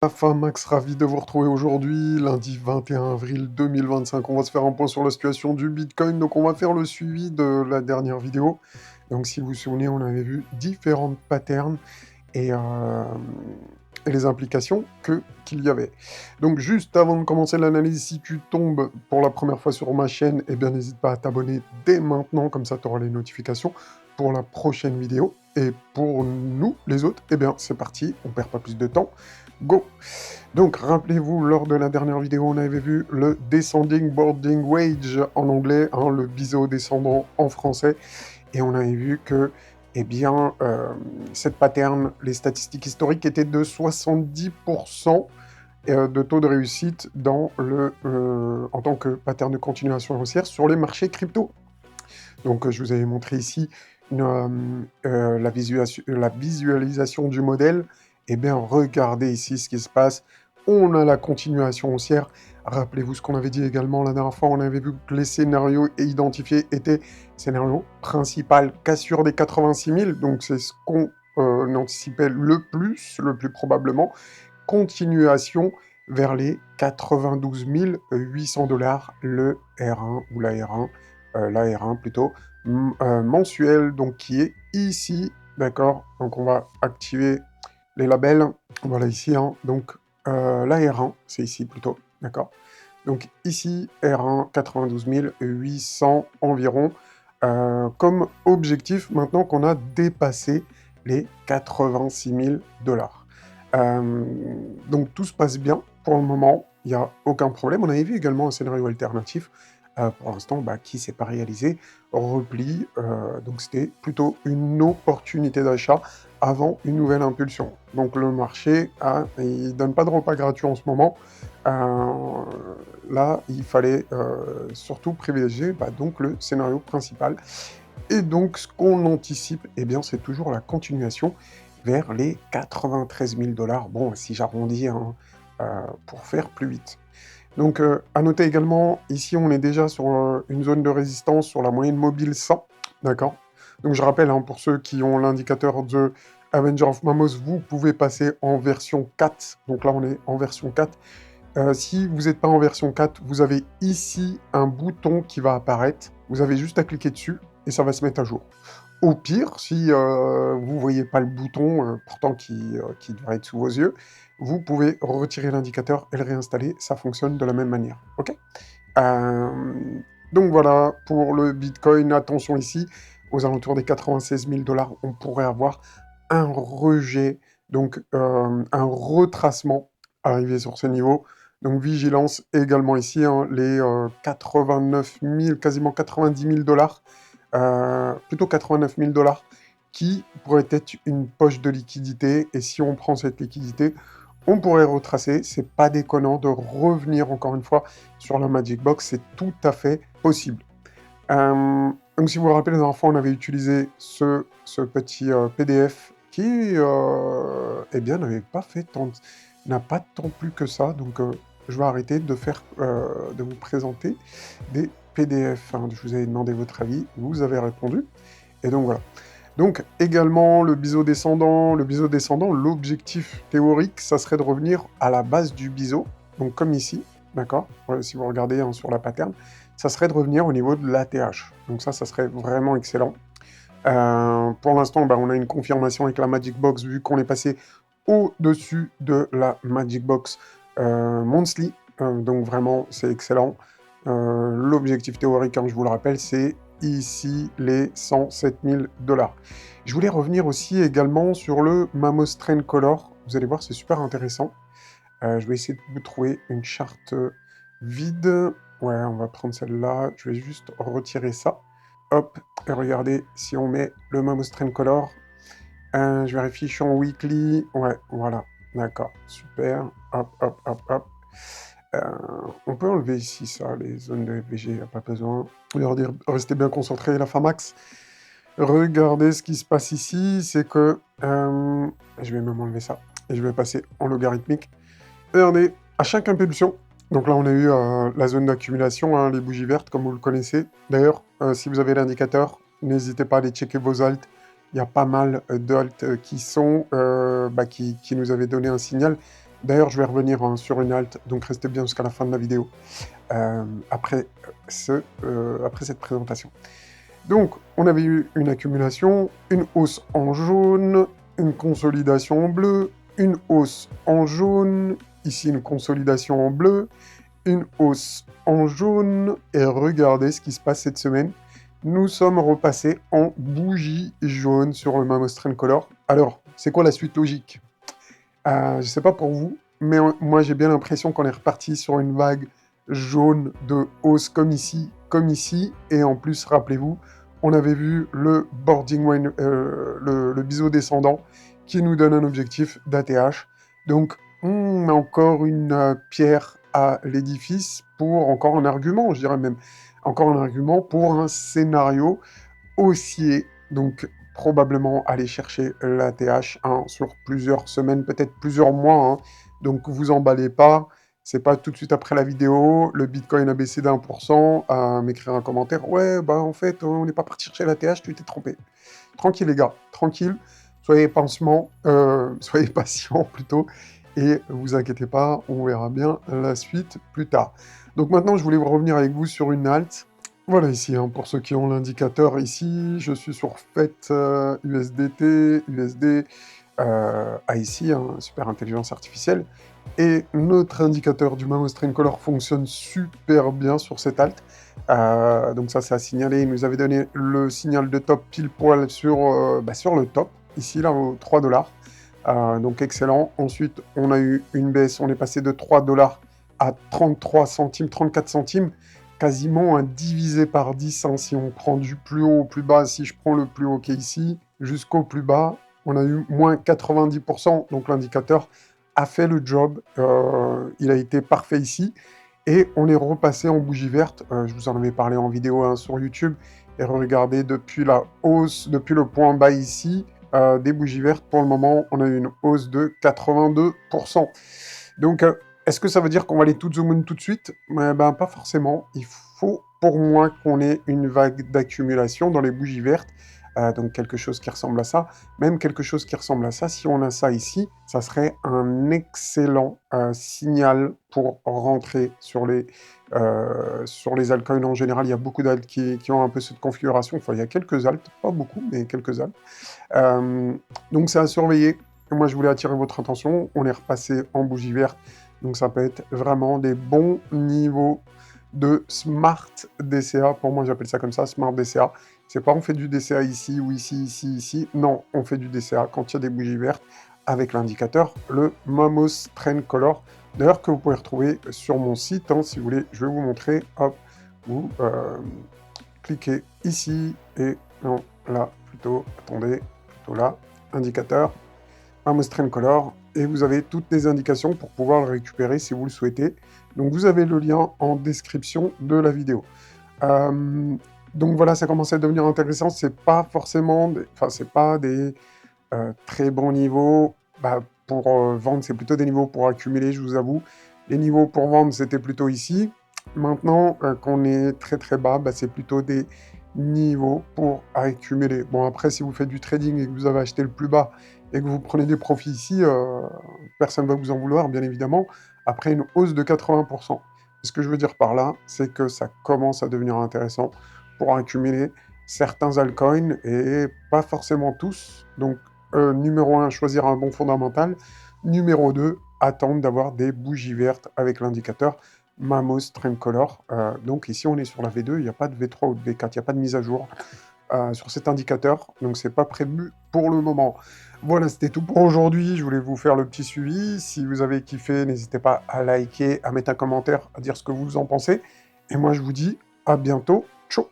Max, ravi de vous retrouver aujourd'hui, lundi 21 avril 2025. On va se faire un point sur la situation du Bitcoin. Donc, on va faire le suivi de la dernière vidéo. Donc, si vous vous souvenez, on avait vu différentes patterns et, euh, et les implications qu'il y avait. Donc, juste avant de commencer l'analyse, si tu tombes pour la première fois sur ma chaîne, eh bien, n'hésite pas à t'abonner dès maintenant, comme ça, tu auras les notifications pour la prochaine vidéo. Et pour nous, les autres, eh bien, c'est parti, on perd pas plus de temps. Go! Donc, rappelez-vous, lors de la dernière vidéo, on avait vu le Descending Boarding Wage en anglais, hein, le biseau descendant en français, et on avait vu que, eh bien, cette pattern, les statistiques historiques étaient de 70% de taux de réussite en tant que pattern de continuation haussière sur les marchés crypto. Donc, je vous avais montré ici la visualisation du modèle. Eh bien, regardez ici ce qui se passe. On a la continuation haussière. Rappelez-vous ce qu'on avait dit également la dernière fois. On avait vu que les scénarios identifiés étaient scénario principal, cassure des 86 000. Donc, c'est ce qu'on anticipait le plus probablement. Continuation vers les 92 800 $, le R1 ou la R1 plutôt, mensuel, donc qui est ici, d'accord. Donc on va activer les labels, voilà ici, hein. Donc la R1, c'est ici plutôt, d'accord. Donc ici, R1, 92 800 environ, comme objectif maintenant qu'on a dépassé les 86 000 $. Donc tout se passe bien pour le moment, il n'y a aucun problème. On avait vu également un scénario alternatif, pour l'instant, qui ne s'est pas réalisé, repli, donc c'était plutôt une opportunité d'achat avant une nouvelle impulsion. Donc le marché, il ne donne pas de repas gratuits en ce moment. Là, il fallait surtout privilégier donc le scénario principal. Et donc, ce qu'on anticipe, eh bien, c'est toujours la continuation vers les 93 000 $. Bon, si j'arrondis, hein, pour faire plus vite. Donc, à noter également, ici, on est déjà sur une zone de résistance sur la moyenne mobile 100, d'accord. Donc, je rappelle, hein, pour ceux qui ont l'indicateur de Avenger of Mamos, vous pouvez passer en version 4. Donc là, on est en version 4. Si vous n'êtes pas en version 4, vous avez ici un bouton qui va apparaître. Vous avez juste à cliquer dessus et ça va se mettre à jour. Au pire, si vous ne voyez pas le bouton, pourtant qui devrait être sous vos yeux, vous pouvez retirer l'indicateur et le réinstaller. Ça fonctionne de la même manière. Ok. Euh, donc voilà, pour le Bitcoin, attention ici, aux alentours des 96 000 $, on pourrait avoir un rejet, donc un retracement arrivé sur ce niveau. Donc vigilance également ici, hein, les 89 000, quasiment 90 000 $, plutôt 89 000 $, qui pourrait être une poche de liquidité. Et si on prend cette liquidité, on pourrait retracer. C'est pas déconnant de revenir encore une fois sur la Magic Box, c'est tout à fait possible. Donc si vous vous rappelez, les enfants, on avait utilisé ce petit PDF qui, eh bien, n'a pas tant plus que ça. Donc je vais arrêter de vous présenter des PDF, hein. Je vous avais demandé votre avis, vous avez répondu. Et donc voilà. Donc également le biseau descendant, l'objectif théorique, ça serait de revenir à la base du biseau, donc comme ici, d'accord. Si vous regardez, hein, sur la pattern, ça serait de revenir au niveau de l'ATH. Donc ça serait vraiment excellent. Pour l'instant, on a une confirmation avec la Magic Box, vu qu'on est passé au-dessus de la Magic Box Monthly. Donc vraiment, c'est excellent. L'objectif théorique, hein, je vous le rappelle, c'est ici les 107 000 $. Je voulais revenir aussi également sur le Mamos Trend Color. Vous allez voir, c'est super intéressant. Je vais essayer de vous trouver une charte vide. Ouais, on va prendre celle-là. Je vais juste retirer ça. Hop, et regardez, si on met le Mamos Trend Color, je vérifie, je suis en weekly. Ouais, voilà. D'accord, super. Hop, hop, hop, hop. On peut enlever ici ça, les zones de FVG, il n'y a pas besoin. Regardez, restez bien concentrés, la Famax. Regardez ce qui se passe ici, c'est que... je vais même enlever ça. Et je vais passer en logarithmique. Regardez, à chaque impulsion, donc là on a eu la zone d'accumulation, hein, les bougies vertes, comme vous le connaissez. D'ailleurs, si vous avez l'indicateur, n'hésitez pas à aller checker vos alts. Il y a pas mal d'alts qui nous avaient donné un signal. D'ailleurs, je vais revenir hein, sur une alt, donc restez bien jusqu'à la fin de la vidéo, après, après cette présentation. Donc, on avait eu une accumulation, une hausse en jaune, une consolidation en bleu, une hausse en jaune, ici une consolidation en bleu, une hausse en jaune, et regardez ce qui se passe cette semaine. Nous sommes repassés en bougie jaune sur le Mamos Trend Color. Alors, c'est quoi la suite logique? Je sais pas pour vous, mais moi j'ai bien l'impression qu'on est reparti sur une vague jaune de hausse comme ici, et en plus, rappelez-vous, on avait vu le boarding wine, le biseau descendant, qui nous donne un objectif d'ATH. Donc, on a encore une pierre à l'édifice pour encore un argument, je dirais même, encore un argument pour un scénario haussier, donc probablement aller chercher l'ATH hein, sur plusieurs semaines, peut-être plusieurs mois, hein. Donc vous emballez pas, c'est pas tout de suite après la vidéo, le Bitcoin a baissé d'1%, à m'écrire un commentaire, ouais, bah en fait, on n'est pas parti chercher l'ATH, tu t'es trompé. Tranquille les gars, tranquille, soyez soyez patients plutôt, et vous inquiétez pas, on verra bien la suite plus tard. Donc maintenant, je voulais revenir avec vous sur une alt. Voilà ici, hein, pour ceux qui ont l'indicateur ici, je suis sur FET USDT, USD, ici, hein, super intelligence artificielle, et notre indicateur du Mamos Trend Color fonctionne super bien sur cette alt. Donc ça, c'est à signaler, il nous avait donné le signal de top pile poil sur le top, ici, là, aux 3 $. Donc excellent. Ensuite, on a eu une baisse, on est passé de 3 $ à 33 centimes, 34 centimes, quasiment un divisé par 10, hein, si on prend du plus haut au plus bas, si je prends le plus haut qui est ici, jusqu'au plus bas, on a eu moins 90%, donc l'indicateur a fait le job, il a été parfait ici, et on est repassé en bougie verte, je vous en avais parlé en vidéo hein, sur YouTube, et regardez, depuis la hausse, depuis le point bas ici, des bougies vertes, pour le moment, on a eu une hausse de 82%. Donc, est-ce que ça veut dire qu'on va aller tout zoom in tout de suite? Ben, pas forcément. Il faut, pour moi, qu'on ait une vague d'accumulation dans les bougies vertes. Donc, quelque chose qui ressemble à ça. Même quelque chose qui ressemble à ça, si on a ça ici, ça serait un excellent signal pour rentrer sur les altcoins en général. Il y a beaucoup d'alts qui ont un peu cette configuration. Enfin, il y a quelques alts, pas beaucoup, mais quelques alts. Donc, c'est à surveiller. Moi, je voulais attirer votre attention. On est repassé en bougie verte. Donc, ça peut être vraiment des bons niveaux de Smart DCA. Pour moi, j'appelle ça comme ça, Smart DCA. C'est pas on fait du DCA ici ou ici, ici, ici. Non, on fait du DCA quand il y a des bougies vertes avec l'indicateur, le Mamos Trend Color. D'ailleurs, que vous pouvez retrouver sur mon site. Hein, si vous voulez, je vais vous montrer. Hop, vous cliquez ici et non, là, plutôt, attendez, plutôt là, indicateur, Mamos Trend Color, et vous avez toutes les indications pour pouvoir le récupérer si vous le souhaitez. Donc vous avez le lien en description de la vidéo. Donc voilà, ça commence à devenir intéressant. C'est pas forcément, enfin c'est pas des très bons niveaux. Bah, pour vendre, c'est plutôt des niveaux pour accumuler, je vous avoue. Les niveaux pour vendre, c'était plutôt ici. Maintenant qu'on est très très bas, bah, c'est plutôt des niveaux pour accumuler. Bon, après, si vous faites du trading et que vous avez acheté le plus bas et que vous prenez des profits ici, personne ne va vous en vouloir, bien évidemment. Après une hausse de 80%. Ce que je veux dire par là, c'est que ça commence à devenir intéressant pour accumuler certains altcoins et pas forcément tous. Donc, numéro 1, choisir un bon fondamental. Numéro 2, attendre d'avoir des bougies vertes avec l'indicateur Mamos Trend Color. Donc ici, on est sur la V2, il n'y a pas de V3 ou de V4, il n'y a pas de mise à jour sur cet indicateur, donc c'est pas prévu pour le moment. Voilà, c'était tout pour aujourd'hui, je voulais vous faire le petit suivi. Si vous avez kiffé, n'hésitez pas à liker, à mettre un commentaire, à dire ce que vous en pensez. Et moi, je vous dis à bientôt. Ciao.